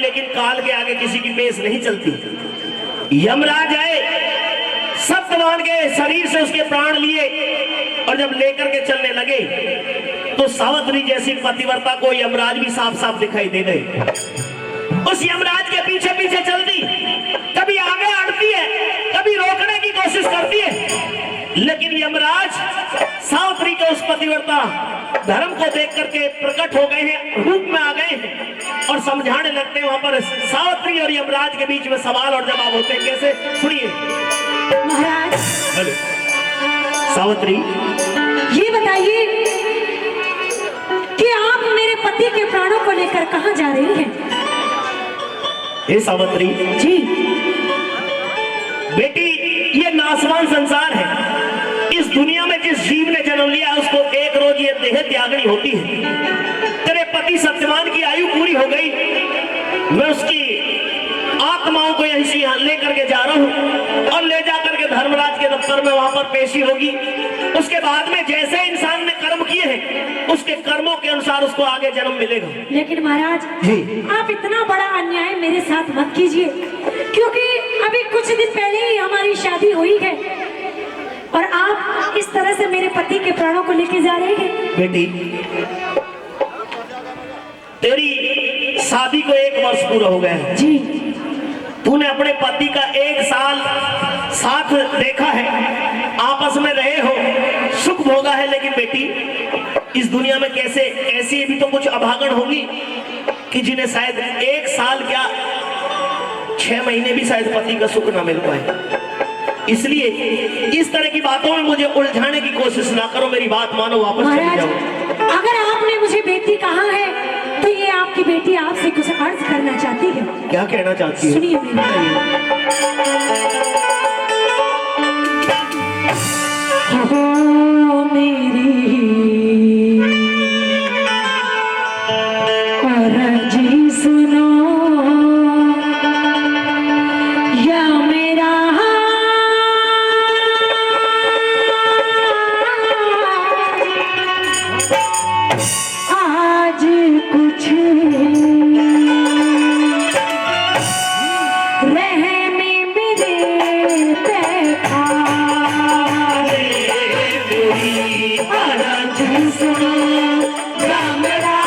लेकिन काल के आगे किसी की पेश नहीं चलती। यमराज आए, सत्यवान के शरीर से उसके प्राण लिए और जब लेकर के चलने लगे तो सावित्री जैसी पतिव्रता को यमराज भी साफ साफ दिखाई दे गए। उस यमराज के पीछे पीछे चलती, कभी आगे अड़ती है, कभी रोकने की कोशिश करती है, लेकिन यमराज सावित्री के उस पतिव्रता धर्म को देख करके प्रकट हो गए हैं, रूप में आ गए हैं और समझाने लगते हैं। वहां पर सावित्री और यमराज के बीच में सवाल और जवाब होते हैं। कैसे? सुनिए महाराज। हेलो सावित्री, ये बताइए कि आप मेरे पति के प्राणों को लेकर कहां जा रही हैं? हे सावित्री जी बेटी, ये नासवान संसार है। इस दुनिया में जिस जीव ने जन्म लिया उसको एक रोज ये देह त्यागनी होती है। तेरे पति सत्यवान की आयु पूरी हो गई, मैं उसकी आत्माओं को यहीं से यहाँ लेकर के जा रहा हूँ और ले जाकर के धर्मराज के दफ्तर में वहां पर पेशी होगी। उसके बाद में जैसे इंसान ने कर्म किए हैं उसके कर्मों के अनुसार उसको आगे जन्म मिलेगा। लेकिन महाराज जी, आप इतना बड़ा अन्याय मेरे साथ मत कीजिए, क्योंकि अभी कुछ दिन पहले ही हमारी शादी हुई है और आप इस तरह से मेरे पति के प्राणों को लेके जा रहे हैं। बेटी, तेरी शादी को 1 वर्ष पूरा हो गया है। जी, तूने अपने पति का 1 साल साथ देखा है, आपस में रहे हो, सुख भोगा है। लेकिन बेटी, इस दुनिया में कैसे ऐसी भी तो कुछ अभागन होगी कि जिन्हें शायद 1 साल क्या 6 महीने भी शायद पति का सुख ना मिल पाए। इसलिए इस तरह की बातों में मुझे उलझाने की कोशिश ना करो, मेरी बात मानो, वापस चले जाओ। अगर आपने मुझे बेटी कहा है तो ये आपकी बेटी आपसे कुछ अर्ज करना चाहती है। क्या कहना चाहती है? सुनिए मेरी। हो मेरी अर्जी सुनो या मेरा आज कुछ रहने मेरे देखा अर्जी सुनो या मेरा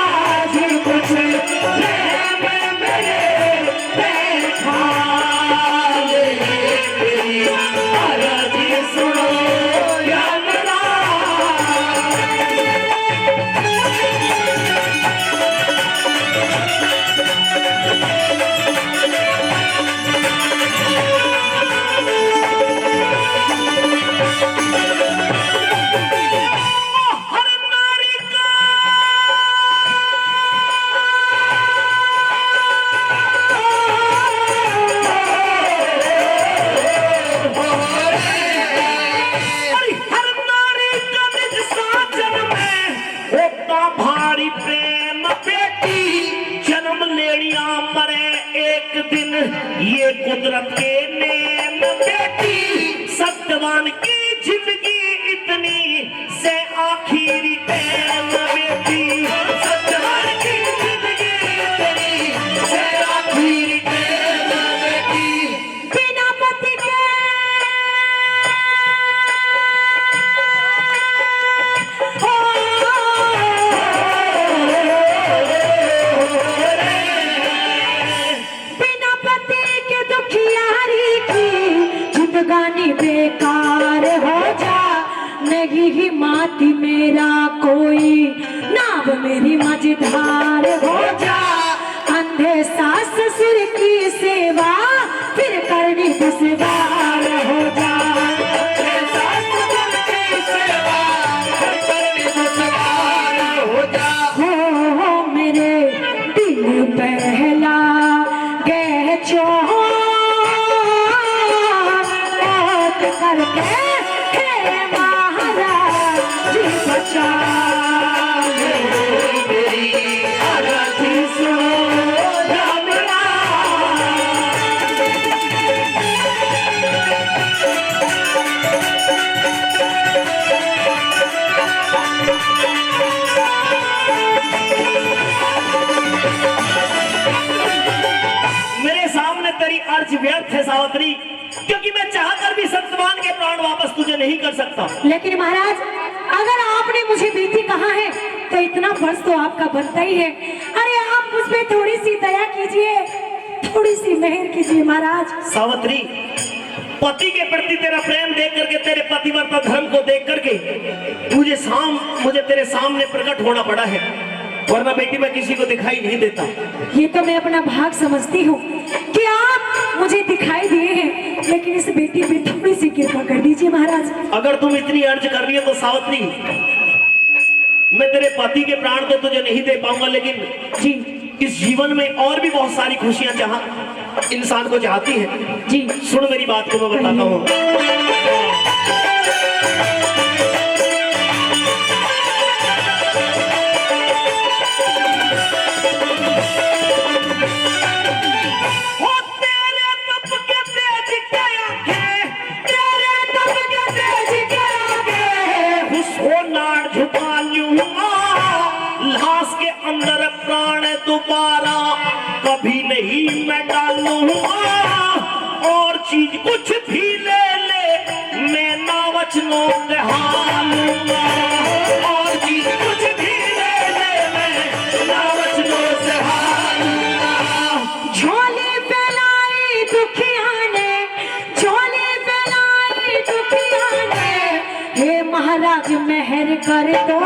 आज कुछ रहने मेरे देखा अर्जी सुनो या मेरा। भारी प्रेम बेटी जन्म लेनिया मरे एक दिन, ये कुदरत के नेम बेटी। सत्यवान की जिंदगी इतनी से आखिरी प्रेम बेटी। सत्यवान की जिंदगी इतनी से आखिरी प्रेम बेटी। बिना पति के गानी बेकार हो जा, नहीं ही माती मेरा कोई, नाव मेरी मझधार हो जा। अंधे सास ससुर की सेवा फिर करनी दुश्वार हो जा। सास ससुर की सेवा फिर करनी दुश्वार हो जा। हो मेरे दिल पहला गए चो करके हे महाराज जी बचा मेरी अर्जी सुनो या मेरा। खर्च व्यर्थ है सावित्री, क्योंकि मैं चाहकर भी सत्यवान के प्राण वापस तुझे नहीं कर सकता। लेकिन महाराज, अगर आपने मुझे बेटी कहा है तो इतना फर्ज तो आपका बनता ही है। अरे आप मुझ पे थोड़ी सी दया कीजिए, थोड़ी सी मेहर कीजिए महाराज। सावित्री, पति के प्रति तेरा प्रेम देख करके, तेरे पतिव्रता धर्म को देख करके मुझे तेरे सामने प्रकट होना पड़ा है, वरना बेटी मैं किसी को दिखाई नहीं देता। ये तो मैं अपना भाग समझती हूँ कि आप मुझे दिखाई दिए हैं, लेकिन इस बेटी पे थोड़ी सी कृपा कर दीजिए महाराज। अगर तुम इतनी अर्ज कर रही है तो सावित्री, मैं तेरे पति के प्राण तो तुझे नहीं दे पाऊंगा, लेकिन जी, इस जीवन में और भी बहुत सारी खुशियां इंसान को चाहती है। जी सुन मेरी बात को मैं बताता हूँ। अंदर प्राण दोबारा कभी नहीं मैं डालूंगा, और चीज कुछ भी ले ले मैं ना वचनों के हालूंगा, और चीज कुछ भी ले ले मैं ना वचनों से हालूंगा। झोली फैलाई दुखिया ने, झोली फैलाई दुखिया ने, हे महाराज मेहर कर दो,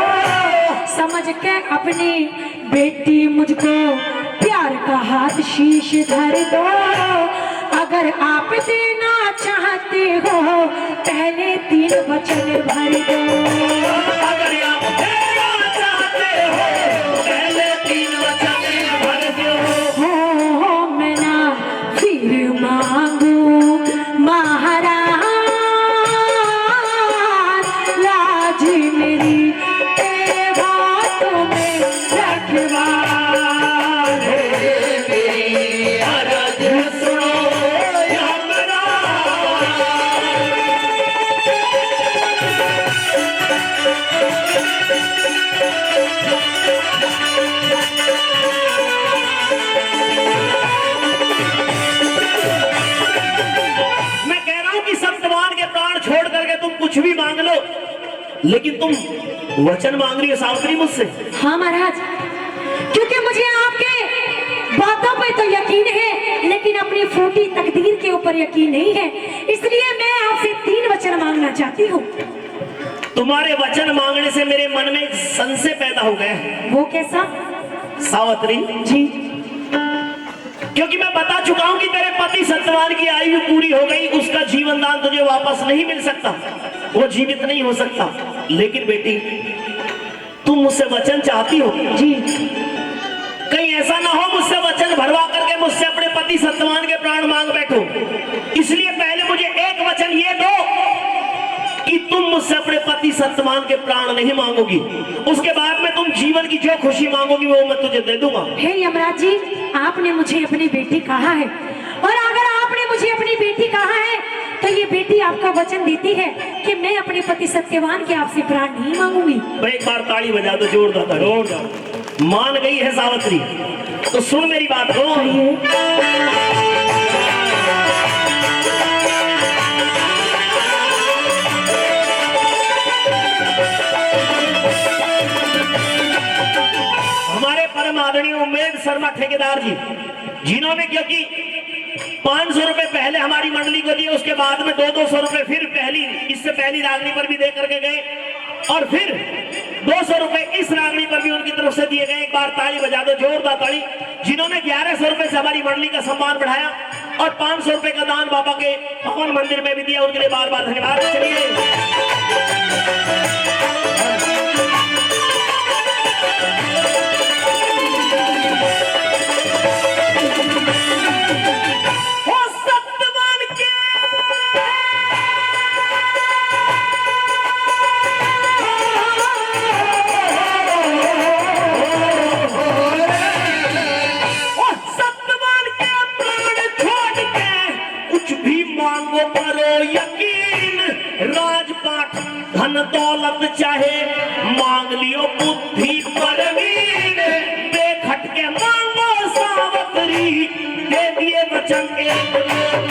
समझ के अपनी बेटी मुझको प्यार का हाथ शीश धर दो। अगर आप देना चाहते हो पहले 3 वचन भर दो। अगर आप देना चाहते हो पहले 3 वचन भर दो। हो मैं ना फिर मांगू महाराज, लाज मेरी कुछ भी मांग लो, लेकिन तुम वचन मांग रही हो सावित्री मुझसे। हाँ महाराज, क्योंकि मुझे आपके बातों पे तो यकीन है, लेकिन अपनी फूटी तकदीर के ऊपर यकीन नहीं है, इसलिए मैं आपसे 3 वचन मांगना चाहती हूँ। तुम्हारे वचन मांगने से मेरे मन में एक संशय पैदा हो गया है। वो कैसा? सावित्री जी, क्योंकि मैं बता चुका हूं कि तेरे पति सत्यवान की आयु पूरी हो गई, उसका जीवन दान तुझे वापस नहीं मिल सकता, वो जीवित नहीं हो सकता। लेकिन बेटी, तुम मुझसे वचन चाहती हो जी, कहीं ऐसा ना हो मुझसे वचन भरवा करके मुझसे अपने पति सत्यवान के प्राण मांग बैठो। इसलिए पहले मुझे एक वचन ये दो कि तुम मुझसे अपने पति सत्यवान के प्राण नहीं मांगोगी, उसके बाद में तुम जीवन की जो खुशी मांगोगी वो मैं तुझे दे दूंगा। हे यमराज जी, आपने मुझे अपनी बेटी कहा है, और अगर आपने मुझे अपनी बेटी कहा है तो ये बेटी आपका वचन देती है कि मैं अपने पति सत्यवान के आपसे प्राण नहीं मांगूंगी। एक बार ताली बजा दो, जोरदार जोरदार। मान गई है सावित्री, तो सुन मेरी बात को। हमारे परम आदरणीय उमेद शर्मा ठेकेदार जी, जिन्होंने क्योंकि 500 रुपए पहले हमारी मंडली को दिए, उसके बाद में 200 रुपए फिर इससे पहली रागनी पर भी दे करके गए, और फिर 200 रुपए इस रागनी पर भी उनकी तरफ से दिए गए। एक बार ताली बजा दो, जोरदार ताली। जिन्होंने 1100 रुपए से हमारी मंडली का सम्मान बढ़ाया और 500 रुपए का दान बाबा के भवन मंदिर में भी दिया, उनके लिए बार बार धन्यवाद। चलिए राजपाट धन दौलत चाहे मांग लियो बुद्धि परवीन, बेखट के मांगो सावत्री, दे दिए वचन एक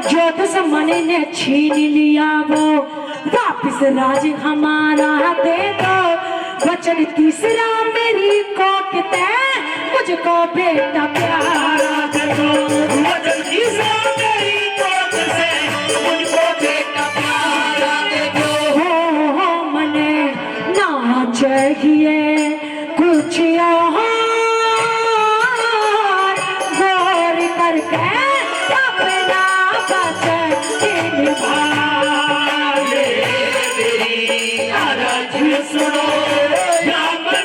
जो दुश्मन ने छीन लिया वो वापिस राज हमारा दे दो। वचन तीसरा मेरी कोक तय मुझको बेटा प्यारा दे दो। वचन तीसरा मेरी कोक से मुझको बेटा प्यारा दे दो। हो मने ना चाहिए कुछ और गौर करके अपना वचन निभा। सुनो यमराज।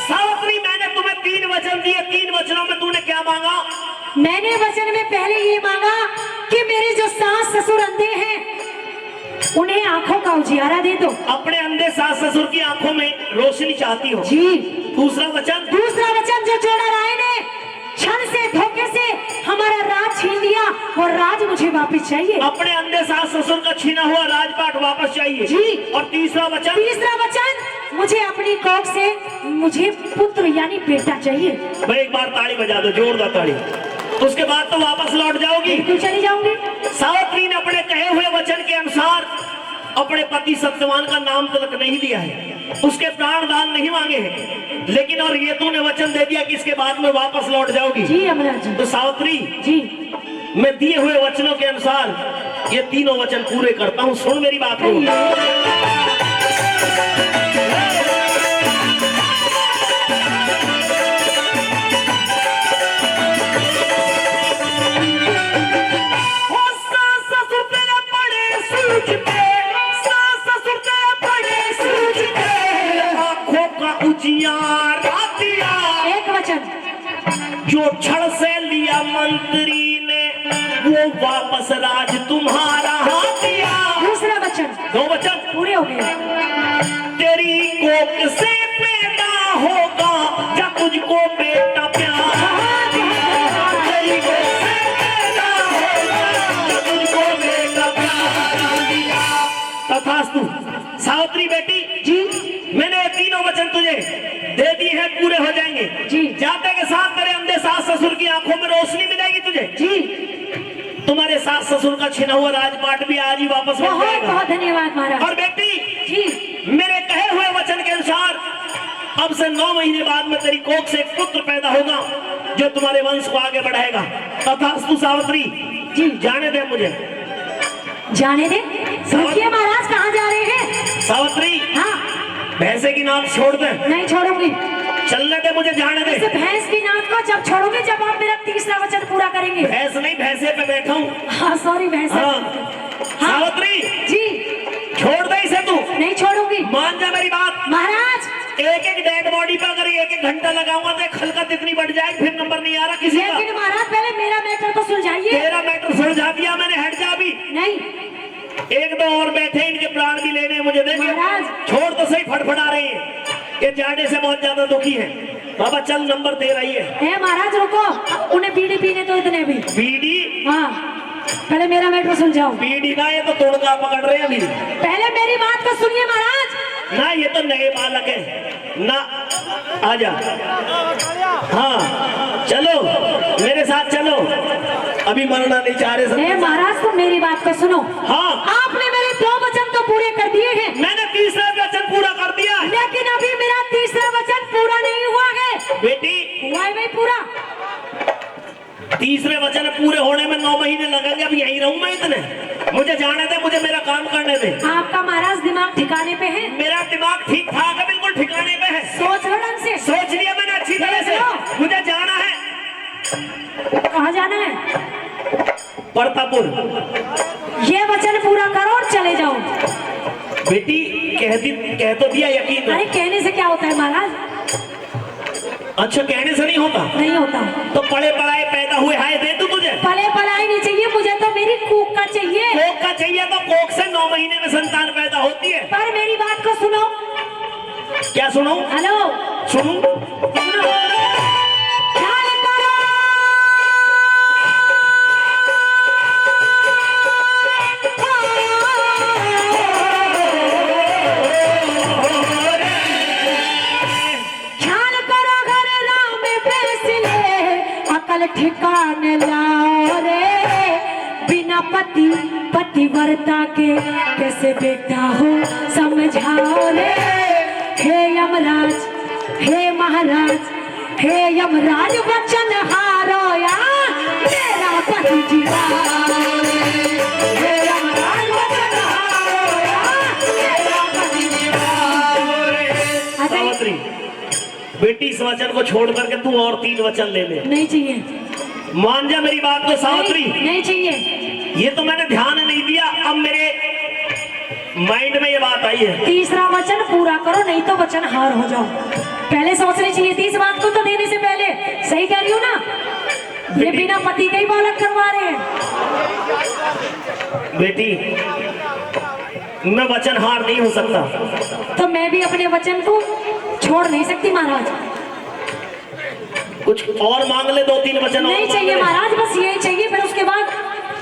सावित्री, मैंने तुम्हें 3 वचन दिए, 3 वचनों में तूने क्या मांगा? मैंने वचन में पहले ये मांगा कि मेरे जो सास ससुर अंधे हैं उन्हें आंखों का उजियारा दे दो। अपने अंधे सास ससुर की आंखों में रोशनी चाहती हो। जी। दूसरा वचन जो जोड़ा राय ने छल से धोखे से हमारा राज छीन लिया और राज मुझे वापस चाहिए। अपने अंधे सास ससुर का छीना हुआ राजपाट वापस चाहिए। जी। और तीसरा वचन मुझे अपनी कोख से मुझे पुत्र यानी बेटा चाहिए। भाई एक बार ताली बजा दो, जोरदार ताली। उसके बाद तो वापस लौट जाओगी। बिल्कुल चली जाऊंगी। सावित्री ने अपने कहे हुए वचन के अनुसार अपने पति सत्यवान का नाम तक नहीं दिया है, उसके प्राण दान नहीं मांगे हैं, लेकिन और ये तूने वचन दे दिया कि इसके बाद में वापस लौट जाओगी। जी यमराज जी। तो सावित्री जी, मैं दिए हुए वचनों के अनुसार ये तीनों वचन पूरे करता हूँ। सुन मेरी बात को। एक वचन जो क्षण से लिया मंत्री ने वो वापस राज तुम्हारा हाथ दिया। दूसरा वचन 2 वचन पूरे हो गए। तेरी कोख से पैदा होगा जब तुझको बेटा प्यारा। तेरी कोख से पैदा होगा जब तुझको बेटा प्यारा दिया। तथास्तु। सावित्री बेटी जी, मैंने तीनों वचन तुझे दे दिए हैं, पूरे हो जाएंगे। जी। जाते के साथ तेरे अंधे सास ससुर की आंखों में रोशनी मिलेगी तुझे। जी। तुम्हारे सास ससुर का छिना हुआ राजपाट भी आज ही वापस मिल बहुत जाएगा। बहुत धन्यवाद महाराज। और बेटी जी, मेरे कहे हुए वचन के अनुसार अब से 9 महीने बाद में तेरी कोख से एक पुत्र पैदा होगा जो तुम्हारे वंश को आगे बढ़ाएगा। तथास्तु सावित्री। जी। जाने दे मुझे। जाने दे। रुकिए महाराज, कहाँ जा रहे हैं? सावित्री, हाँ, भैंसे की नाक छोड़ दे। नहीं छोड़ूंगी। चलने दे मुझे, जाने दे। इस भैंस की नाक को जब छोड़ोगे जब आप मेरा तीसरा वचन पूरा करेंगे। भैंस नहीं, भैंसे पे बैठा हूँ। हाँ सॉरी भैंस। हाँ। हाँ। सावित्री जी, छोड़ दे इसे तू। नहीं छोड़ूंगी। मान जा मेरी बात। महाराज एक एक डेड बॉडी पर अगर 1-1 घंटा लगाऊंगा तो खलकत इतनी बढ़ जाएगी, फिर नंबर नहीं आ रहा किसी का। लेकिन महाराज पहले मेरा मैटर तो सुलझाइए। तेरा मैटर सुलझा दिया मैंने, हट जा अभी। नहीं 1-2 और बैठे, इनके प्राण भी लेने मुझे देंगे। महाराज। छोड़ तो सही, फटफटा रहे हैं, ये जाने से बहुत ज्यादा दुखी है। बाबा चल, नंबर दे रही है। महाराज रुको, उन्हें बीड़ी पीने तो इतने भी। बीड़ी? हाँ, पहले मेरा मैटर सुलझाओ। बीड़ी ना, ये तो तोड़का पकड़ रहे हैं अभी। पहले मेरी बात को सुनिए महाराज। ना ये तो नए बालक है ना। आजा। हाँ चलो मेरे साथ चलो, अभी मरना नहीं चाह रहे। महाराज तो मेरी बात को सुनो। हाँ। आपने मेरे 2 वचन तो पूरे कर दिए हैं। मैंने तीसरा वचन पूरा कर दिया, लेकिन अभी मेरा तीसरा वचन पूरा नहीं हुआ है। बेटी हुआ है भाई पूरा। तीसरे वचन पूरे होने में 9 महीने लगेंगे। अब यहीं रहूं मैं इतने? मुझे जाने दे, मुझे मेरा काम करने दे। आपका महाराज दिमाग ठिकाने पे है? मेरा दिमाग ठीक ठाक है, बिल्कुल ठिकाने पे है। सोच लो ढंग से। सोच लिया मैंने अच्छी तरह से। मुझे जाना है। कहाँ जाना है? परतापुर। ये वचन पूरा करो और चले जाओ। बेटी कह तो दिया, यकीन। अरे कहने से क्या होता है महाराज? अच्छा, कहने से नहीं होता? नहीं होता। तो पड़े पड़ाए पैदा हुए हाय दे दूं तुझे? पले पलाई नहीं चाहिए मुझे, तो मेरी कूक का चाहिए। कोक का चाहिए तो कोक से 9 महीने में संतान पैदा होती है। पर मेरी बात को सुनो। क्या सुनो? हेलो सुनूं? सुनो। ख्याल करो। पति पतिव्रता के कैसे बेटा हो समझाओ रे। हे यमराज, हे महाराज, हे यमराज वचन हारो या मेरा पति जीवाओ रे। हे यमराज वचन हारो या मेरा पति जीवाओ रे। सावित्री, बेटी इस वचन को छोड़ करके तू और 3 वचन ले ले। नहीं चाहिए, मान जा मेरी बात को सावित्री। नहीं चाहिए। ये तो मैंने ध्यान नहीं दिया, अब मेरे माइंड में ये बात आई है। तीसरा वचन पूरा करो, नहीं तो वचन हार हो जाओ। पहले सोचनी चाहिए थी इस बात को तो देने से पहले। सही कह रही हूँ ना? ये बिना पति के ही बालक करवा रहे हैं। बेटी, मैं वचन हार नहीं हो सकता। तो मैं भी अपने वचन को छोड़ नहीं सकती महाराज। कुछ और मांग ले, 2-3 वचन और नहीं मांग चाहिए ले। महाराज, बस यही चाहिए। फिर उसके बाद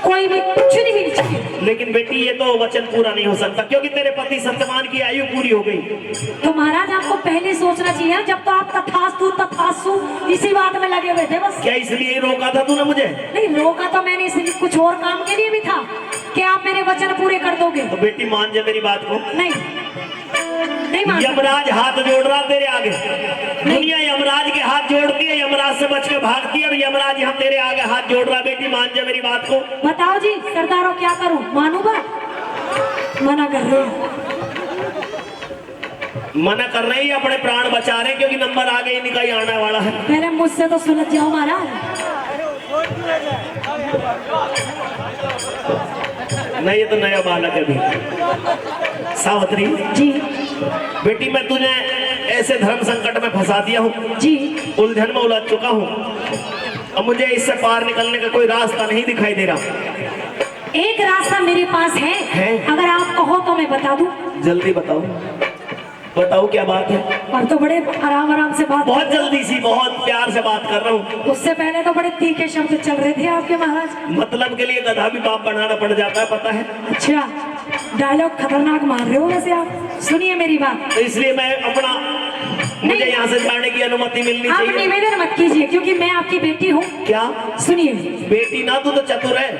कोई भी कुछ नहीं चाहिए। लेकिन बेटी ये तो वचन पूरा नहीं हो सकता, क्योंकि तेरे पति सत्यवान की आयु पूरी हो गई। तो महाराज आपको पहले सोचना चाहिए, जब तो आप तथास्तु तथास्तु इसी बात में लगे हुए थे बस। क्या इसलिए ही रोका था तूने मुझे? नहीं रोका तो मैंने, इसलिए कुछ और काम के लिए भी था कि आप मेरे वचन पूरे कर दोगे। तो बेटी मान जा मेरी बात को। नहीं, नहीं मान सकती। यमराज हाथ जोड़ रहा तेरे आगे। दुनिया यमराज के हाथ जोड़ती है, यमराज से बच के भागती है, और यमराज यहाँ तेरे आगे हाथ जोड़ रहा। बेटी मान जा मेरी बात को। बताओ जी सरदारों, क्या करूं? मानू बात? मना कर रहे हो। मना कर रहे हैं, अपने प्राण बचा रहे हैं, क्योंकि नंबर आगे ही निकाल आने वाला है। पहले मुझसे तो सुलझ जाओ महाराज। नहीं, ये तो नया बालक है भी। सावित्री जी, बेटी, मैं तुझे ऐसे धर्म संकट में फंसा दिया हूँ, जी, उलझन में उलझ चुका हूँ। अब मुझे इससे पार निकलने का कोई रास्ता नहीं दिखाई दे रहा। एक रास्ता मेरे पास है। अगर आप कहो तो मैं बता दूं। जल्दी बताओ, बताओ क्या बात है। और तो बड़े आराम आराम से बात, बहुत जल्दी सी, बहुत प्यार से बात कर रहा हूँ। उससे पहले तो बड़े तीखे शब्द चल रहे थे आपके महाराज। मतलब के लिए गधा भी बाप बनाना पड़ जाता है, पता है। अच्छा, डायलॉग खतरनाक मार रहे हो वैसे आप। सुनिए मेरी बात। तो इसलिए मैं अपना, मुझे नहीं। यहाँ से जाने की अनुमति मिलनी आप चाहिए। निवेदन मत कीजिए, क्योंकि मैं आपकी बेटी हूँ। क्या? सुनिए, बेटी ना, तू तो चतुर है,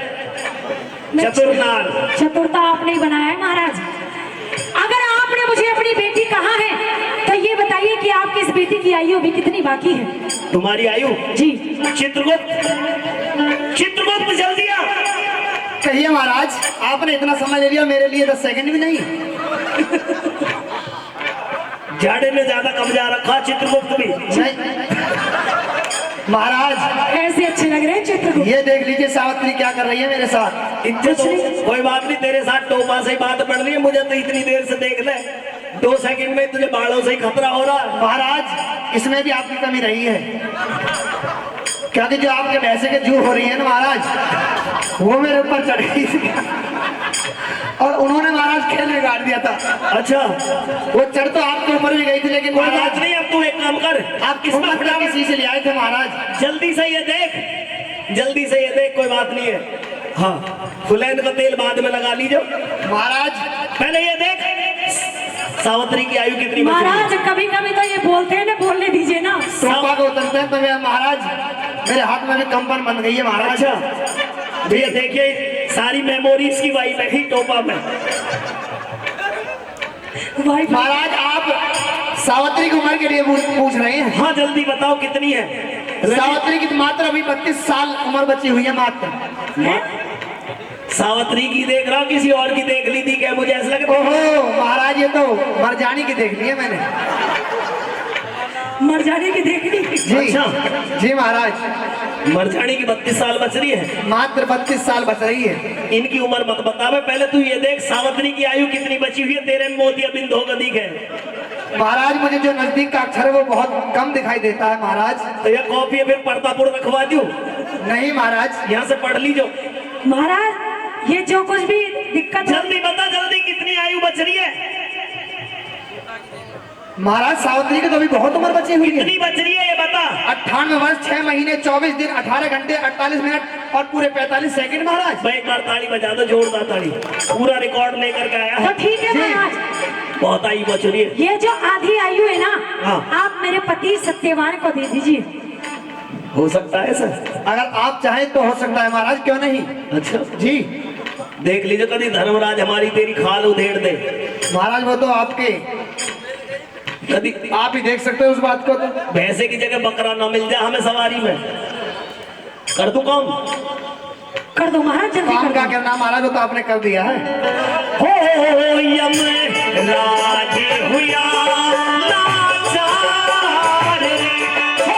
मैं चतुर नार। चतुरता आपने ही बनाया है महाराज। अगर आपने मुझे अपनी बेटी कहा है तो ये बताइए कि आपकी इस बेटी की आयु अभी कितनी बाकी है? तुम्हारी आयु? जी, चित्रगुप्त, चित्रगुप्त जल्दी आ। कहिए महाराज, आपने इतना समय ले लिया, मेरे लिए 10 सेकंड भी नहीं। जाड़े ने ज्यादा कब्जा रखा, चित्रगुप्त भी। नहीं महाराज, ऐसे अच्छे लग रहे हैं चित्रगुप्त। ये देख लीजिए सावित्री क्या कर रही है मेरे साथ। इतने तो कोई बात नहीं, तेरे साथ टोपा से ही बात बढ़ रही है। मुझे तो इतनी देर से देख ले, 2 सेकंड में तुझे बालों से ही खतरा हो रहा है। महाराज, इसमें भी आपकी कमी रही है, क्योंकि जो आपके भैंसे के जू हो रही है ना महाराज, वो मेरे ऊपर चढ़ गई थी और उन्होंने महाराज खेल बिगाड़ दिया था। अच्छा, वो चढ़ तो आपके ऊपर भी गई थी, लेकिन कोई बात महाराज नहीं। अब तू एक काम कर, आप किस किसी से ले आए थे महाराज? जल्दी से ये देख, जल्दी से ये देख, कोई बात नहीं है। हाँ, फुलैन का तेल बाद में लगा लीजिए महाराज। पहले ये देख सावित्री की आयु कितनी बची है। महाराज कभी कभी तो ये बोलते हैं ना, बोलने दीजिए ना। टोपा को उतरते हैं तो मेरा महाराज, मेरे हाथ में भी कंपन बन गई है महाराज। अच्छा भैया, देखिए सारी मेमोरीज की वाई लगी टोपा में। महाराज, आप सावित्री की उम्र के लिए पूछ रहे हैं? हाँ, जल्दी बताओ कितनी है। सावित्री की मात्र अभी 32 साल उम्र बची हुई है मात्र। सावित्री की देख रहा हूँ, किसी और की देख ली थी क्या? मुझे ऐसा लग रहा है। ओहो महाराज, ये तो मरजानी की देख ली है मैंने। मर जाने की देख ली। जी, अच्छा। जी महाराज, मरजानी की 32 साल बच रही है। मात्र 32 साल बच रही है। इनकी उम्र मत बता, मैं पहले तू ये देख सावित्री की आयु कितनी बची हुई है। तेरे में मोतिया बिंद होगा दिखे। महाराज, मुझे जो नजदीक का अक्षर है वो बहुत कम दिखाई देता है महाराज। तो यह कॉपी फिर पर्दापुर रखवा दूं? नहीं महाराज, यहाँ से पढ़ लीजो। महाराज ये जो कुछ भी दिक्कत है, जल्दी बता, जल्दी कितनी आयु बच रही है? महाराज सावित्री की तो अभी बहुत उम्र बची हुई है। कितनी बच रही है ये बता। 98 वर्ष 6 महीने 24 दिन 18 घंटे 48 मिनट और पूरे 45 सेकंड महाराज। मैं एक बार ताली बजा दो, जोरदार ताली। पूरा रिकॉर्ड लेकर के आया तो है। ठीक है जी। महाराज। बहुत आयु बच रही है। ये जो आधी आयु है ना, हाँ। आप मेरे पति सत्यवान को दे दीजिए। हो सकता है सर? अगर आप चाहें तो हो सकता है महाराज, क्यों नहीं। अच्छा जी, देख लीजिए कभी धर्मराज हमारी तेरी खाल उधेड़ दे। महाराज वो तो आपके, कभी आप ही देख सकते हो उस बात को। तो भैंसे की जगह बकरा ना मिल जाए हमें सवारी में, कर दूं काम? कर दो महाराज, जल्दी काम कर का दो। करना महाराज, वो तो आपने कर दिया है। हो यमराज हुआ लाचार रे, हो